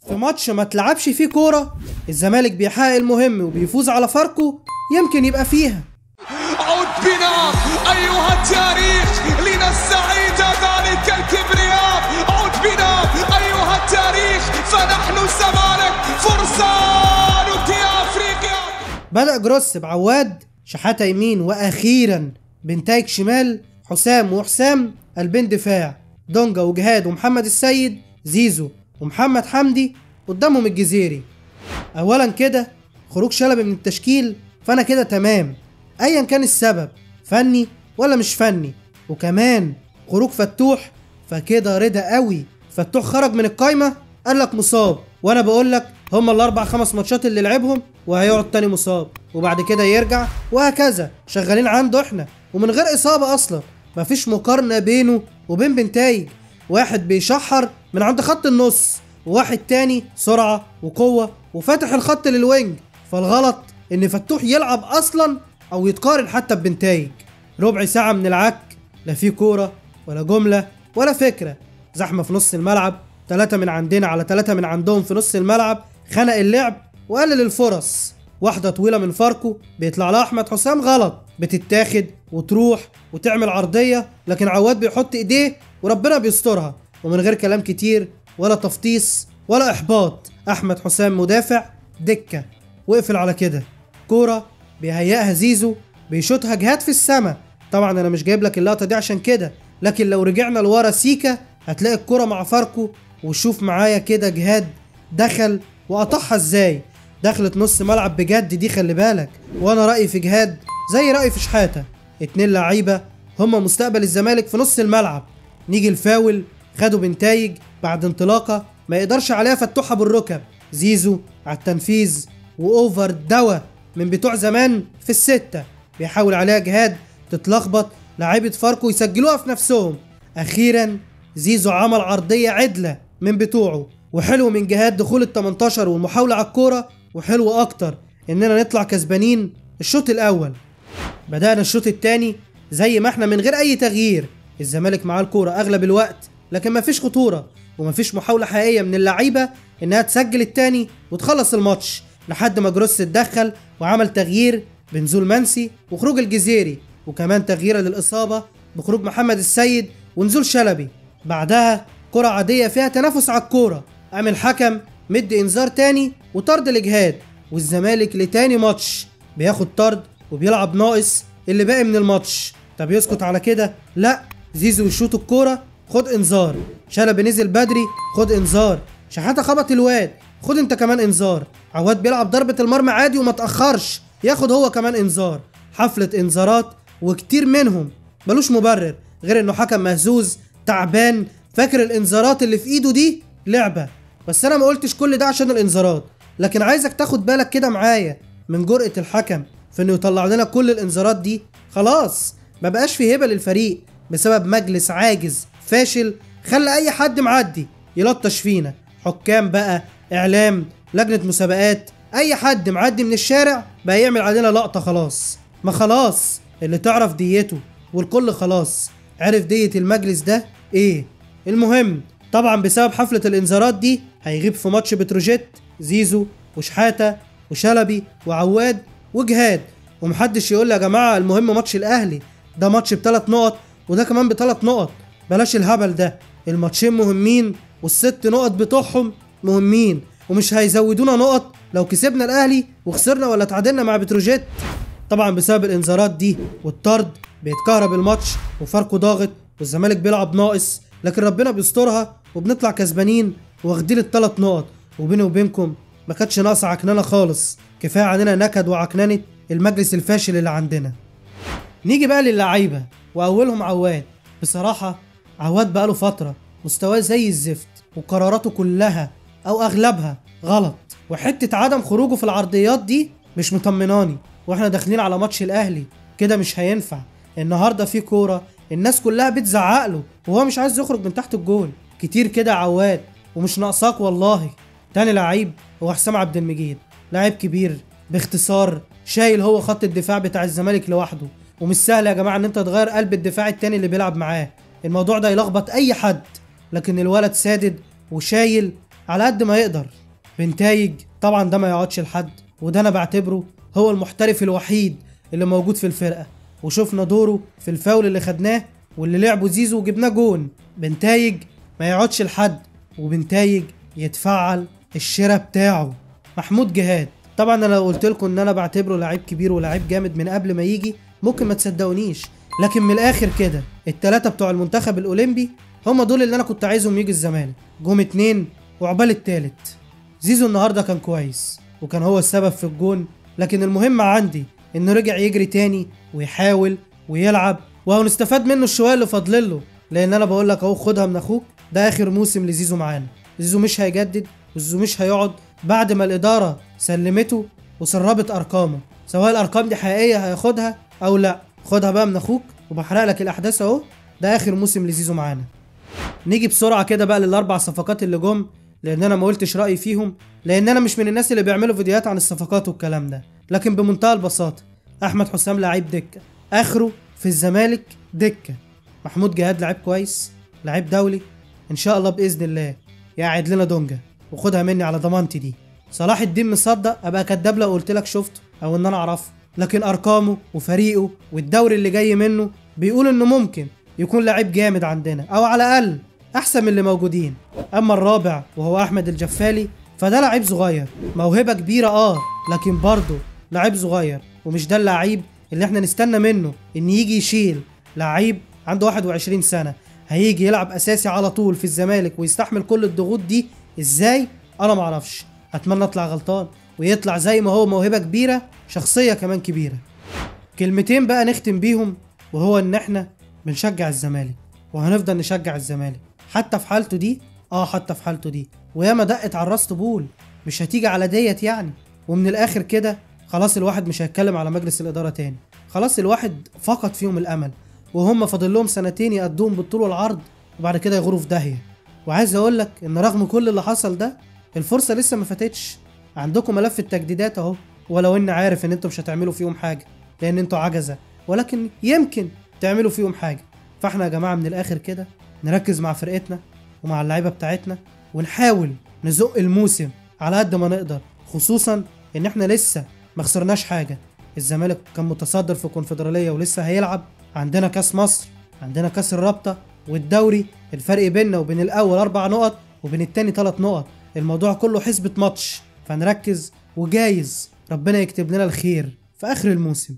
في ماتش ما تلعبش فيه كورة الزمالك بيحقق المهم وبيفوز على فاركو يمكن يبقى فيها. عد بنا أيها التاريخ لنستعيد ذلك الكبرياء. عد بنا أيها التاريخ فنحن الزمالك فرسانك يا أفريقيا. بدأ جروس بعواد، شحاتة يمين، وأخيرا بنتايج شمال، حسام وحسام قلبين دفاع، دونجا وجهاد ومحمد السيد، زيزو ومحمد حمدي، قدامهم الجزيري. أولا كده خروج شلبي من التشكيل فأنا كده تمام أيا كان السبب، فني ولا مش فني. وكمان خروج فتوح فكده رضا قوي. فتوح خرج من القايمة قالك مصاب، وأنا بقولك هما الأربع 5 ماتشات اللي لعبهم وهيقعد تاني مصاب وبعد كده يرجع، وهكذا شغالين عنده احنا ومن غير إصابة أصلا. مفيش مقارنة بينه وبين بنتايج، واحد بيشحر من عند خط النص وواحد تاني سرعة وقوة وفاتح الخط للوينج. فالغلط ان فتوح يلعب اصلا او يتقارن حتى ببنتايج. ربع ساعة من العك، لا في كورة ولا جملة ولا فكرة، زحمة في نص الملعب، 3 من عندنا على 3 من عندهم في نص الملعب، خنق اللعب وقلل الفرص. واحدة طويلة من فاركو بيطلع لها احمد حسام غلط، بتتاخد وتروح وتعمل عرضية، لكن عواد بيحط ايديه وربنا بيسترها. ومن غير كلام كتير ولا تفطيس ولا احباط، احمد حسام مدافع دكة وقفل على كده. كورة بيهيئها زيزو بيشوطها جهاد في السما. طبعا انا مش جايب لك اللقطة دي عشان كده، لكن لو رجعنا لورا سيكا هتلاقي الكورة مع فاركو، وشوف معايا كده جهاد دخل وقطعها ازاي. دخلت نص ملعب بجد دي، خلي بالك. وانا رأيي في جهاد زي رأيي في شحاتة، 2 لعيبة هما مستقبل الزمالك في نص الملعب. نيجي الفاول، خدوا بنتايج بعد انطلاقة ما يقدرش عليها فتوحها بالركب. زيزو على التنفيذ واوفر دوا من بتوع زمان في ال6، بيحاول عليها جهاد تتلخبط، لعيبة فاركو يسجلوها في نفسهم. اخيرا زيزو عمل عرضية عدلة من بتوعه، وحلو من جهاد دخول ال18 والمحاولة على الكورة، وحلو اكتر اننا نطلع كسبانين الشوط الاول. بدأنا الشوط الثاني زي ما احنا من غير اي تغيير، الزمالك معاه الكورة اغلب الوقت لكن مفيش خطورة ومفيش محاولة حقيقية من اللعيبة انها تسجل الثاني وتخلص الماتش، لحد ما جروس اتدخل وعمل تغيير بنزول منسي وخروج الجزيري، وكمان تغيير للإصابة بخروج محمد السيد ونزول شلبي. بعدها كرة عادية فيها تنافس على الكورة، قام الحكم مدي انذار تاني وطرد لجهاد، والزمالك لتاني ماتش بياخد طرد وبيلعب ناقص اللي باقي من الماتش. طب يسكت على كده؟ لا، زيزو يشوط الكورة خد انذار، شلبي نزل بدري خد انذار، شحاتة خبط الواد خد انت كمان انذار، عواد بيلعب ضربة المرمى عادي وما تأخرش ياخد هو كمان انذار. حفلة انذارات وكتير منهم ملوش مبرر غير انه حكم مهزوز تعبان فاكر الانذارات اللي في ايده دي لعبة. بس انا ما قلتش كل ده عشان الانذارات، لكن عايزك تاخد بالك كده معايا من جرأة الحكم في انه يطلع لنا كل الانذارات دي. خلاص ما بقاش في هبة للفريق بسبب مجلس عاجز فاشل خلى اي حد معدي يلطش فينا، حكام بقى، اعلام، لجنة مسابقات، اي حد معدي من الشارع بقى يعمل علينا لقطة. خلاص ما خلاص اللي تعرف ديته، والكل خلاص عرف دية المجلس ده ايه. المهم طبعا بسبب حفلة الانذارات دي هيغيب في ماتش بتروجيت زيزو وشحاتة وشلبي وعواد وجهاد، ومحدش يقول يا جماعة المهم ماتش الاهلي، ده ماتش ب3 نقط وده كمان ب3 نقط، بلاش الهبل ده. الماتشين مهمين وال6 نقط بتوعهم مهمين، ومش هيزودونا نقط لو كسبنا الاهلي وخسرنا ولا تعادلنا مع بتروجيت. طبعا بسبب الانذارات دي والطرد بيتكهرب الماتش وفاركو ضاغط والزمالك بيلعب ناقص، لكن ربنا بيسترها وبنطلع كسبانين واخدين ال3 نقط. وبيني وبينكم ما كانتش ناقصه عكنانه خالص، كفايه علينا نكد وعكننه المجلس الفاشل اللي عندنا. نيجي بقى للعيبه واولهم عواد. بصراحه عواد بقاله فتره مستواه زي الزفت وقراراته كلها او اغلبها غلط، وحته عدم خروجه في العرضيات دي مش مطمناني، واحنا داخلين على ماتش الاهلي كده مش هينفع. النهارده في كوره الناس كلها بتزعق له وهو مش عايز يخرج من تحت الجول كتير كده عواد، ومش ناقصاك والله. تاني لعيب هو حسام عبد المجيد، لاعب كبير باختصار شايل هو خط الدفاع بتاع الزمالك لوحده، ومش سهل يا جماعه ان انت تغير قلب الدفاع التاني اللي بيلعب معاه. الموضوع ده يلخبط اي حد، لكن الولد سادد وشايل على قد ما يقدر بنتايج. طبعا ده ما يقعدش لحد، وده انا بعتبره هو المحترف الوحيد اللي موجود في الفرقه، وشفنا دوره في الفاول اللي خدناه واللي لعبه زيزو وجبناه جون. بنتايج ما يقعدش لحد، وبنتايج يتفعل الشراء بتاعه. محمود جهاد، طبعا انا لو قلت لكم ان انا بعتبره لعيب كبير ولاعيب جامد من قبل ما يجي ممكن ما تصدقونيش، لكن من الاخر كده الثلاثه بتوع المنتخب الاولمبي هم دول اللي انا كنت عايزهم يجي الزمالك، جم 2 وعقبال التالت. زيزو النهارده كان كويس وكان هو السبب في الجون، لكن المهم عندي انه رجع يجري تاني ويحاول ويلعب، وهنستفاد منه الشويه اللي فاضلله، لان انا بقول لك اهو خدها من اخوك، ده اخر موسم لزيزو معانا. زيزو مش هيجدد وزيزو مش هيقعد بعد ما الاداره سلمته وسربت ارقامه، سواء الارقام دي حقيقيه هياخدها او لا. خدها بقى من اخوك، وبحرق لك الاحداث اهو، ده اخر موسم لزيزو معانا. نيجي بسرعه كده بقى للاربع صفقات اللي جم، لان انا ما قلتش رايي فيهم، لان انا مش من الناس اللي بيعملوا فيديوهات عن الصفقات والكلام ده، لكن بمنتهى البساطه احمد حسام لعيب دكه، اخره في الزمالك دكه. محمود جهاد لعيب كويس، لعيب دولي، ان شاء الله باذن الله يقعد لنا دونجا، وخدها مني على ضمانتي دي. صلاح الدين مصدق ابقى كداب لو قلت لك شفته او ان انا اعرفه، لكن ارقامه وفريقه والدوري اللي جاي منه بيقول انه ممكن يكون لعيب جامد عندنا، او على الاقل احسن من اللي موجودين. اما الرابع وهو احمد الجفالي فده لعيب صغير، موهبه كبيره لكن برضه لعيب صغير، ومش ده اللعيب اللي احنا نستنى منه ان يجي يشيل. لعيب عنده 21 سنه هيجي يلعب اساسي على طول في الزمالك ويستحمل كل الضغوط دي ازاي؟ انا معرفش، اتمنى اطلع غلطان ويطلع زي ما هو موهبه كبيره، شخصيه كمان كبيره. كلمتين بقى نختم بيهم، وهو ان احنا بنشجع الزمالك وهنفضل نشجع الزمالك حتى في حالته دي، حتى في حالته دي، وياما دقت على الراس طبول، مش هتيجي على ديت يعني. ومن الاخر كده خلاص الواحد مش هيتكلم على مجلس الاداره تاني، خلاص الواحد فقد فيهم الامل، وهم فاضل لهم سنتين يقدوهم بالطول والعرض وبعد كده يغوروا في داهيه. وعايز اقول لك ان رغم كل اللي حصل ده الفرصه لسه ما فاتتش، عندكم ملف التجديدات اهو، ولو اني عارف ان انتم مش هتعملوا فيهم حاجه لان انتوا عجزه، ولكن يمكن تعملوا فيهم حاجه. فاحنا يا جماعه من الاخر كده نركز مع فرقتنا ومع اللعيبه بتاعتنا، ونحاول نزق الموسم على قد ما نقدر، خصوصا ان احنا لسه ما خسرناش حاجه. الزمالك كان متصدر في الكونفدراليه ولسه هيلعب، عندنا كاس مصر، عندنا كاس الرابطه والدوري، الفرق بيننا وبين الاول 4 نقط وبين التاني 3 نقط، الموضوع كله حسبة ماتش، فنركز وجايز ربنا يكتب لنا الخير في اخر الموسم.